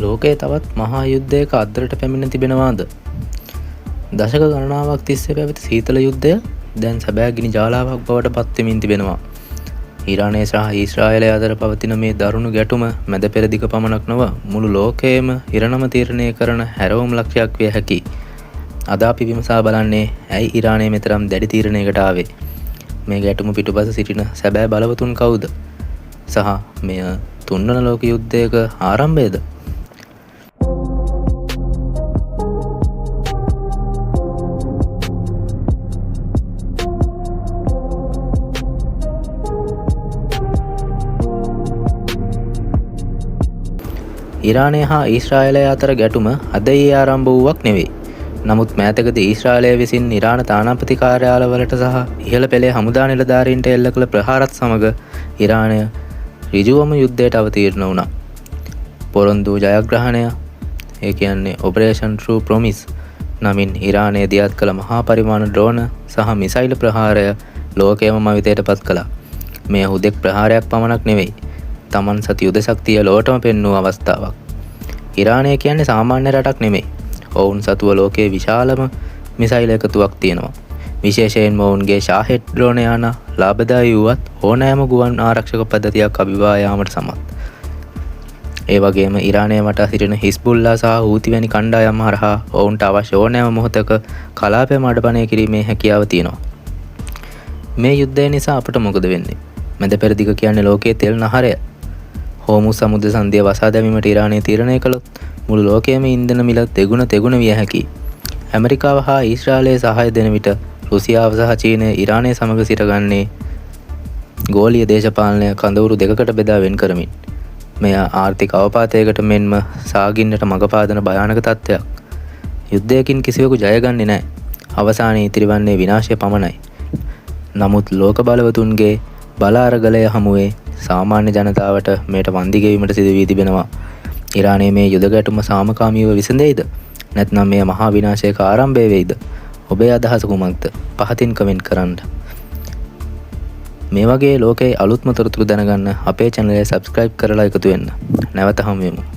ලෝකයේ තවත් මහා යුද්ධයක අද්දරට පැමිණ තිබෙනවාද? දශක ගණනාවක් තිස්සේ පැවති සීතල යුද්ධය දැන් සැබෑ ගිනි ජාලාවක් බවට පත් වෙමින් තිබෙනවා. ඊරානය සහ ඊශ්‍රායලය අතර පවතින මේ දරුණු ගැටුම මැද පෙරදිග පමණක් නොව මුළු ලෝකයේම ඉරණම තීරණය කරන හැරවුම් ලක්ෂයක් විය හැකියි. අද අපි විමසා බලන්නේ ඇයි ඊරානය මෙතරම් දැඩි තීරණයකට ආවේ? මේ ගැටුම පිටුපස සිටින සැබෑ බලවතුන් කවුද? සහ මෙය තුන්වන ලෝක යුද්ධයක ආරම්භයද? ඊරානය හා ඊශ්‍රායලය අතර ගැටුම අද ඒ ආරම්භ වූවක් නෙවෙයි. නමුත් මෑතකදී ඊශ්‍රායලය විසින් ඉරාන තානාපති කාර්යාලවලට සහ ඉහළ පෙළේ හමුදා නිලධාරීන්ට එල්ල කළ ප්‍රහාරත් සමග ඊරානය ඍජුවම යුද්ධයට අවතීර්ණ වුණා. පොරොන්දු ජයග්‍රහණය, ඒ කියන්නේ ඔපරේෂන් ට්‍රූ ප්‍රොමිස් නමින් ඊරානය දියත් කළ මහා පරිමාණ ඩ්‍රෝන සහ මිසයිල් ප්‍රහාරය ලෝකයම මවිතයට පත් කළා. මෙය හුදෙක් ප්‍රහාරයක් පමණක් නෙවෙයි. තමන් සති යුද ශක්තිය ලොවටම පෙන්වූ අවස්ථාවක්. ඊරානය කියන්නේ සාමාන්‍ය රටක් නෙමෙයි. ඔවුන් සතුව ලෝකයේ විශාලම මිසයිල් එකතුවක් තියෙනවා. විශේෂයෙන්ම ඔවුන්ගේ ෂාහෙඩ් ඩ්‍රෝන යාන ලාභදායී වුවත් ඕනෑම ගුවන් ආරක්ෂක පද්ධතියක් අභිබවා යාමට සමත්. ඒ වගේම ඊරානය වටා සිටින හිස්බුල්ලා සහ හූති වැනි කණ්ඩායම් හරහා ඔවුන්ට අවශ්‍ය ඕනෑම මොහොතක කලාපය මඩපණය කිරීමේ හැකියාව තියෙනවා. මේ යුද්ධය නිසා අපට මොකද වෙන්නේ? මැද පෙරදිග කියන්නේ ලෝකයේ තෙල් නහරය. හෝමුස් සමුද්‍ර සංධිය වසා දැමීමට ඊරානය තීරණය කළොත් මුළු ලෝකයේම ඉන්ධන මිල තෙගුණ විය හැකියි. ඇමරිකාව හා ඊශ්‍රායලය සහාය දෙන විට රුසියාව සහ චීනය ඊරානය සමග සිටගන්නේ ගෝලීය දේශපාලනය කඳවුරු දෙකකට බෙදා වෙන් කරමින්. මෙය ආර්ථික අවපාතයකට මෙන්ම සාගින්නට මඟ පාදන භයානක තත්ත්වයක්. යුද්ධයකින් කිසිවෙකු ජයගන්නේ නැහැ. අවසානයේ ඉතිරිවන්නේ විනාශය පමණයි. නමුත් ලෝක බලවතුන්ගේ බල අරගලය හමුවේ සාමාන්‍ය ජනතාවට මේට වන්දි ගෙවීමට සිදු වී තිබෙනවා. ඊරානයේ මේ යුද ගැටුම සාමකාමීව විසඳෙයිද? නැත්නම් මෙය මහා විනාශයක ආරම්භය වෙයිද? ඔබේ අදහස කුමක්ද? පහතින් කමෙන්ට් කරන්න. මේ වගේ ලෝකයේ අලුත්ම තොරතුරු දැනගන්න අපේ channel එක subscribe කරලා එකතු වෙන්න. නැවත හමු වෙමු.